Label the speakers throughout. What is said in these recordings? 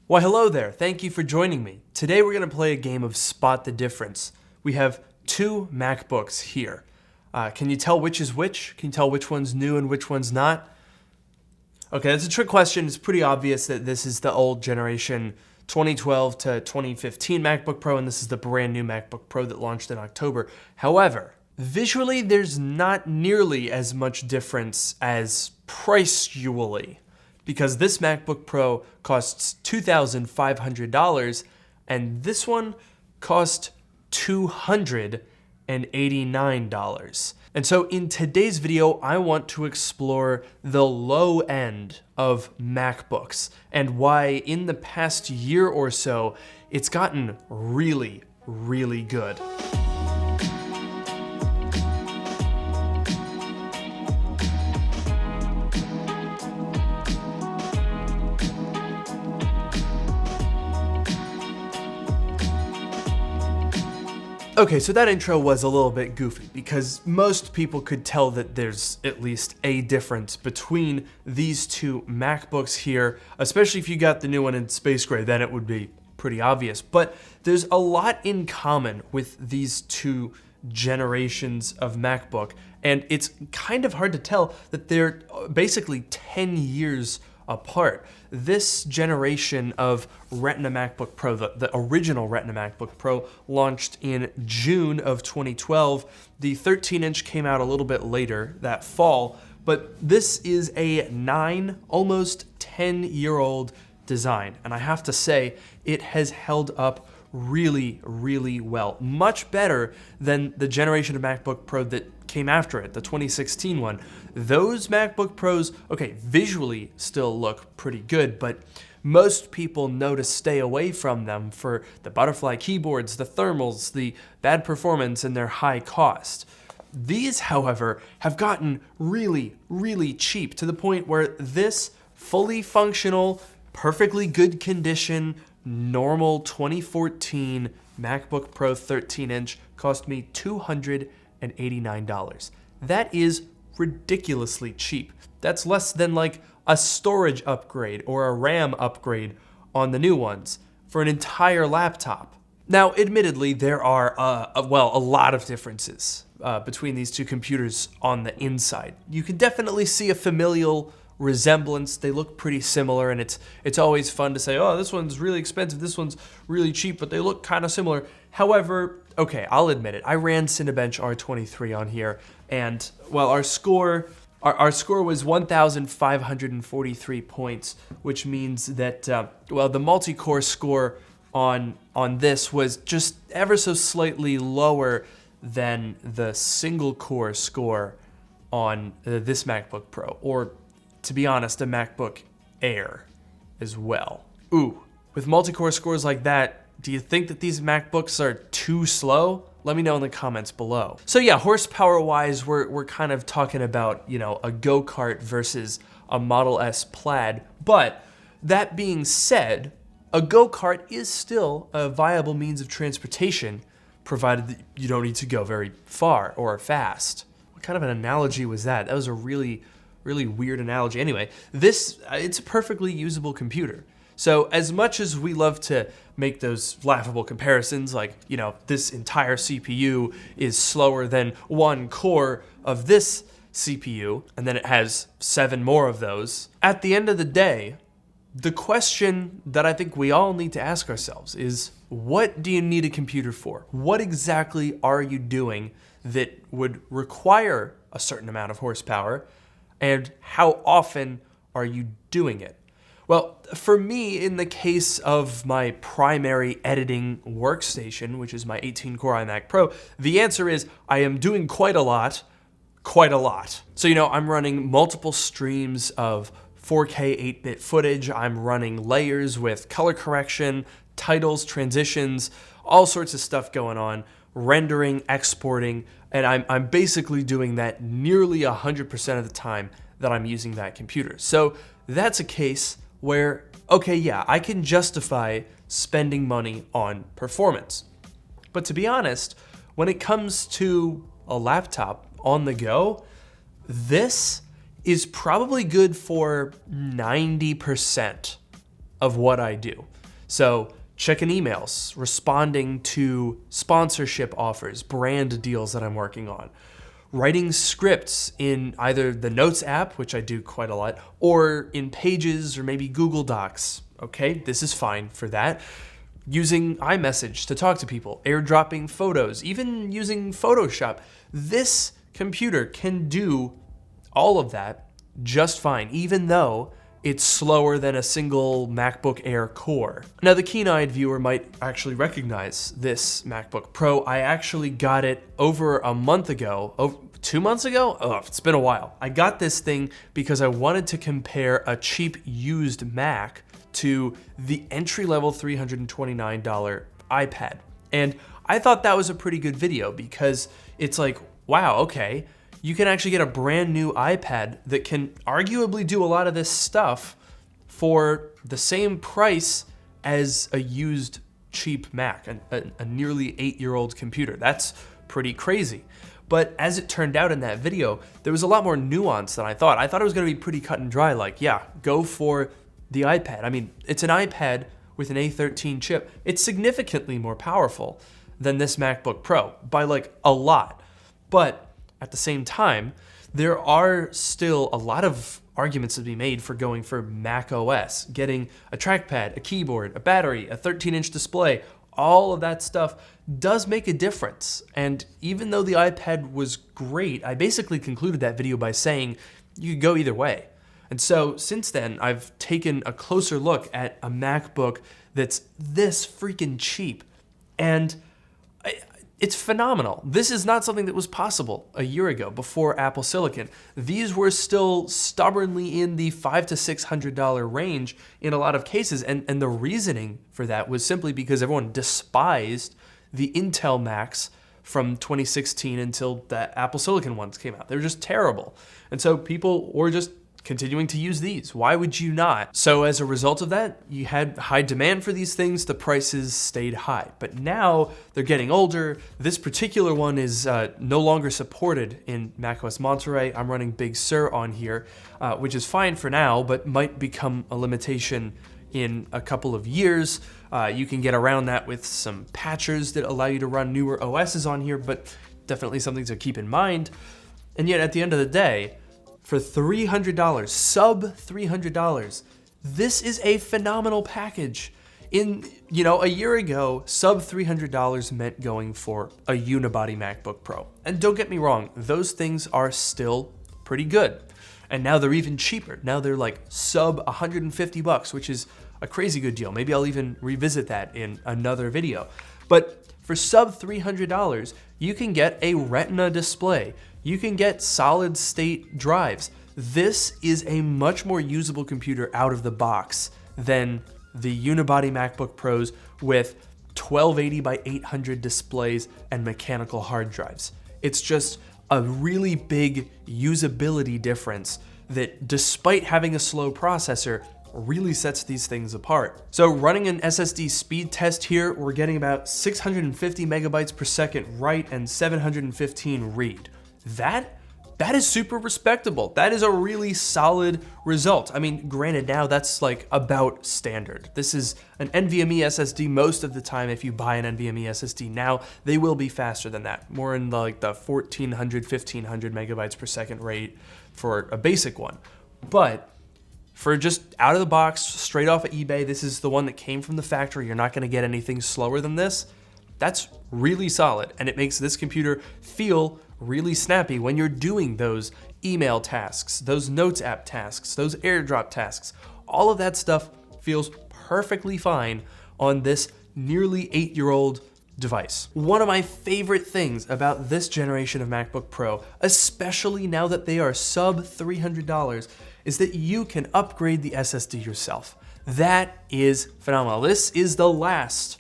Speaker 1: Why hello there, thank you for joining me. Today we're going to play a game of Spot the Difference. We have two MacBooks here. Can you tell which is which? Can you tell which one's new and which one's not? Okay, that's a trick question. It's pretty obvious that this is the old generation 2012 to 2015 MacBook Pro, and this is the brand new MacBook Pro that launched in October. However, visually there's not nearly as much difference as price-ually, because this MacBook Pro costs $2,500 and this one cost $289. And so in today's video, I want to explore the low end of MacBooks and why in the past year or so, it's gotten really, really good. Okay, so that intro was a little bit goofy because most people could tell that there's at least a difference between these two MacBooks here, especially if you got the new one in space gray, then it would be pretty obvious. But there's a lot in common with these two generations of MacBook, and it's kind of hard to tell that they're basically 10 years apart. This generation of Retina MacBook Pro, the original Retina MacBook Pro, launched in June of 2012. The 13-inch came out a little bit later that fall, but this is a almost 10-year-old design, and I have to say, it has held up really, really well. Much better than the generation of MacBook Pro that came after it, the 2016 one. Those MacBook Pros, okay, visually still look pretty good, but most people know to stay away from them for the butterfly keyboards, the thermals, the bad performance, and their high cost. These, however, have gotten really, really cheap to the point where this fully functional, perfectly good condition, normal 2014 MacBook Pro 13-inch cost me $289. That is ridiculously cheap. That's less than like a storage upgrade or a RAM upgrade on the new ones for an entire laptop. Now, admittedly, there are a lot of differences between these two computers on the inside. You can definitely see a familial resemblance. They look pretty similar, and it's always fun to say, oh, this one's really expensive, this one's really cheap, but they look kind of similar. However, okay, I'll admit it. I ran Cinebench R23 on here, and well, our score was 1,543 points, which means that the multi-core score on this was just ever so slightly lower than the single-core score on this MacBook Pro, or to be honest, a MacBook Air as well. Ooh, with multi-core scores like that, do you think that these MacBooks are too slow? Let me know in the comments below. So yeah, horsepower-wise, we're kind of talking about, you know, a go-kart versus a Model S Plaid. But that being said, a go-kart is still a viable means of transportation, provided that you don't need to go very far or fast. What kind of an analogy was that? That was a really weird analogy. Anyway, it's a perfectly usable computer. So as much as we love to make those laughable comparisons, like, you know, this entire CPU is slower than one core of this CPU, and then it has 7 more of those, at the end of the day, the question that I think we all need to ask ourselves is, what do you need a computer for? What exactly are you doing that would require a certain amount of horsepower? And how often are you doing it? Well, for me, in the case of my primary editing workstation, which is my 18-core iMac Pro, the answer is I am doing quite a lot. So, you know, I'm running multiple streams of 4K 8-bit footage. I'm running layers with color correction, titles, transitions, all sorts of stuff going on, rendering, exporting, and I'm basically doing that nearly 100% of the time that I'm using that computer. So that's a case where, okay, yeah, I can justify spending money on performance. But to be honest, when it comes to a laptop on the go, this is probably good for 90% of what I do. So checking emails, responding to sponsorship offers, brand deals that I'm working on, writing scripts in either the Notes app, which I do quite a lot, or in Pages or maybe Google Docs. Okay, this is fine for that. Using iMessage to talk to people, airdropping photos, even using Photoshop. This computer can do all of that just fine, even though it's slower than a single MacBook Air core. Now, the keen-eyed viewer might actually recognize this MacBook Pro. I actually got it over a month ago, 2 months ago? Oh, it's been a while. I got this thing because I wanted to compare a cheap used Mac to the entry-level $329 iPad. And I thought that was a pretty good video because it's like, wow, okay, you can actually get a brand new iPad that can arguably do a lot of this stuff for the same price as a used cheap Mac, a nearly 8-year-old computer. That's pretty crazy. But as it turned out in that video, there was a lot more nuance than I thought. I thought it was gonna be pretty cut and dry, like, yeah, go for the iPad. I mean, it's an iPad with an A13 chip. It's significantly more powerful than this MacBook Pro by like a lot. But at the same time, there are still a lot of arguments to be made for going for Mac OS, getting a trackpad, a keyboard, a battery, a 13-inch display. All of that stuff does make a difference. And even though the iPad was great, I basically concluded that video by saying you could go either way. And so since then, I've taken a closer look at a MacBook that's this freaking cheap. And it's phenomenal. This is not something that was possible a year ago before Apple Silicon. These were still stubbornly in the $500 to $600 range in a lot of cases. And the reasoning for that was simply because everyone despised the Intel Macs from 2016 until the Apple Silicon ones came out. They were just terrible. And so people were just continuing to use these. Why would you not? So as a result of that, you had high demand for these things, the prices stayed high. But now they're getting older. This particular one is no longer supported in macOS Monterey. I'm running Big Sur on here, which is fine for now, but might become a limitation in a couple of years. You can get around that with some patchers that allow you to run newer OSs on here, but definitely something to keep in mind. And yet at the end of the day, for $300, sub $300, this is a phenomenal package. A year ago, sub $300 meant going for a unibody MacBook Pro. And don't get me wrong, those things are still pretty good. And now they're even cheaper. Now they're like sub $150, which is a crazy good deal. Maybe I'll even revisit that in another video. But for sub $300, you can get a Retina display. You can get solid state drives. This is a much more usable computer out of the box than the unibody MacBook Pros with 1280 by 800 displays and mechanical hard drives. It's just a really big usability difference that, despite having a slow processor, really sets these things apart. So running an SSD speed test here, we're getting about 650 megabytes per second write and 715 read. That is super respectable. That is a really solid result. I mean, granted, now that's like about standard. This is an NVMe SSD most of the time. If you buy an NVMe SSD now, they will be faster than that, more in the 1400, 1500 megabytes per second rate for a basic one. But for just out of the box, straight off of eBay, this is the one that came from the factory. You're not gonna get anything slower than this. That's really solid, and it makes this computer feel really snappy when you're doing those email tasks, those Notes app tasks, those AirDrop tasks. All of that stuff feels perfectly fine on this nearly 8-year-old device. One of my favorite things about this generation of MacBook Pro, especially now that they are sub $300, is that you can upgrade the SSD yourself. That is phenomenal. This is the last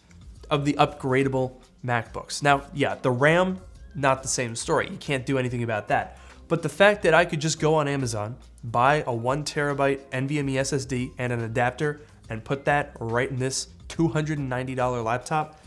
Speaker 1: of the upgradable MacBooks. Now, yeah, the RAM, not the same story. You can't do anything about that. But the fact that I could just go on Amazon, buy a 1 terabyte NVMe SSD and an adapter, and put that right in this $290 laptop,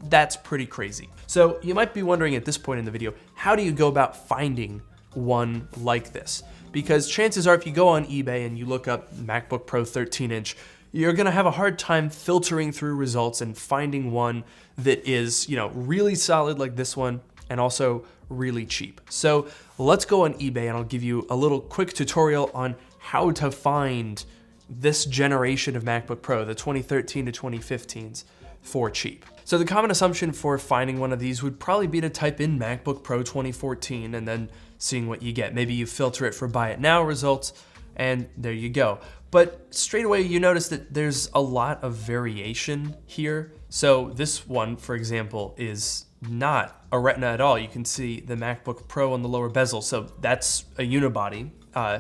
Speaker 1: that's pretty crazy. So you might be wondering at this point in the video, how do you go about finding one like this? Because chances are, if you go on eBay and you look up MacBook Pro 13-inch, you're gonna have a hard time filtering through results and finding one that is, really solid like this one and also really cheap. So let's go on eBay and I'll give you a little quick tutorial on how to find this generation of MacBook Pro, the 2013 to 2015s, for cheap. So the common assumption for finding one of these would probably be to type in MacBook Pro 2014 and then seeing what you get. Maybe you filter it for buy it now results and there you go. But straight away you notice that there's a lot of variation here. So this one, for example, is not a Retina at all. You can see the MacBook Pro on the lower bezel. So that's a unibody.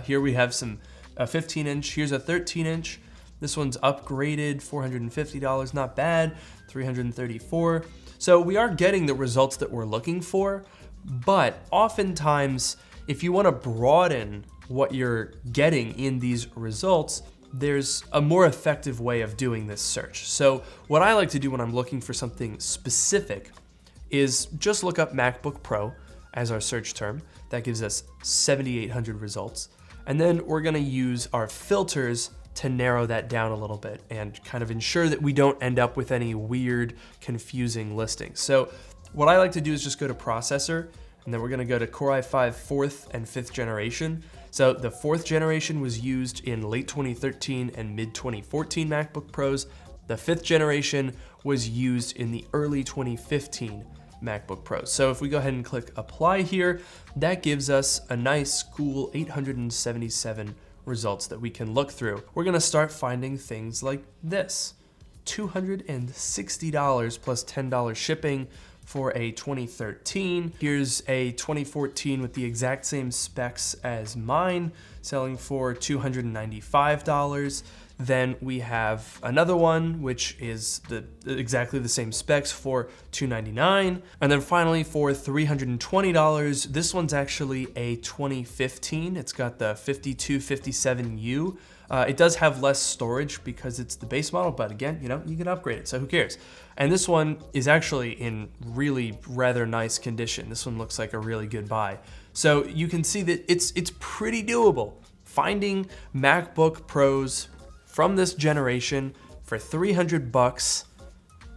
Speaker 1: Here we have a 15-inch, here's a 13-inch. This one's upgraded, $450, not bad, $334. So we are getting the results that we're looking for, but oftentimes, if you want to broaden what you're getting in these results, there's a more effective way of doing this search. So what I like to do when I'm looking for something specific is just look up MacBook Pro as our search term. That gives us 7,800 results. And then we're gonna use our filters to narrow that down a little bit and kind of ensure that we don't end up with any weird, confusing listings. So what I like to do is just go to processor, and then we're gonna go to Core i5 4th and 5th generation. So the 4th generation was used in late 2013 and mid 2014 MacBook Pros. The 5th generation was used in the early 2015 MacBook Pros. So if we go ahead and click apply here, that gives us a nice, cool 877 results that we can look through. We're gonna start finding things like this. $260 plus $10 shipping for a 2013. Here's a 2014 with the exact same specs as mine, selling for $295. Then we have another one, which is exactly the same specs for $299. And then finally for $320, this one's actually a 2015. It's got the 5257U. It does have less storage because it's the base model, but again, you can upgrade it, so who cares? And this one is actually in really rather nice condition. This one looks like a really good buy. So you can see that it's pretty doable. Finding MacBook Pros from this generation for 300 bucks,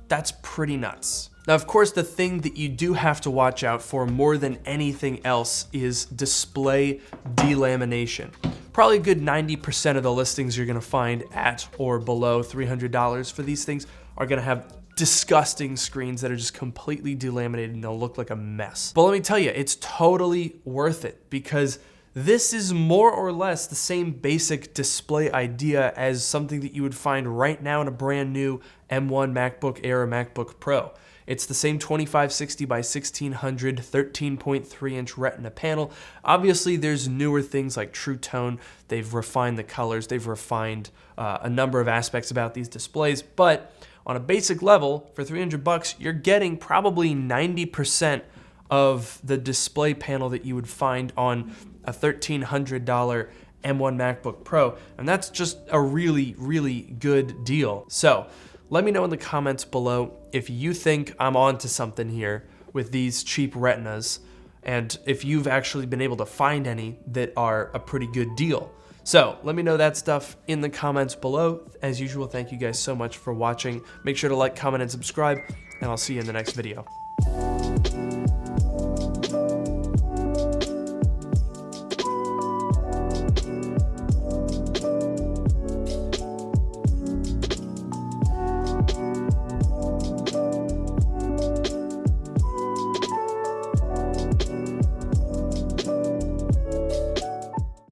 Speaker 1: that's pretty nuts. Now, of course, the thing that you do have to watch out for more than anything else is display delamination. Probably a good 90% of the listings you're gonna find at or below $300 for these things are gonna have disgusting screens that are just completely delaminated and they'll look like a mess. But let me tell you, it's totally worth it because this is more or less the same basic display idea as something that you would find right now in a brand new M1 MacBook Air or MacBook Pro. It's the same 2560 by 1600 13.3-inch Retina panel. Obviously, there's newer things like True Tone. They've refined the colors. They've refined a number of aspects about these displays. But on a basic level, for 300 bucks, you're getting probably 90% of the display panel that you would find on a $1,300 M1 MacBook Pro. And that's just a really, really good deal. So let me know in the comments below if you think I'm onto something here with these cheap Retinas and if you've actually been able to find any that are a pretty good deal. So let me know that stuff in the comments below. As usual, thank you guys so much for watching. Make sure to like, comment, and subscribe, and I'll see you in the next video.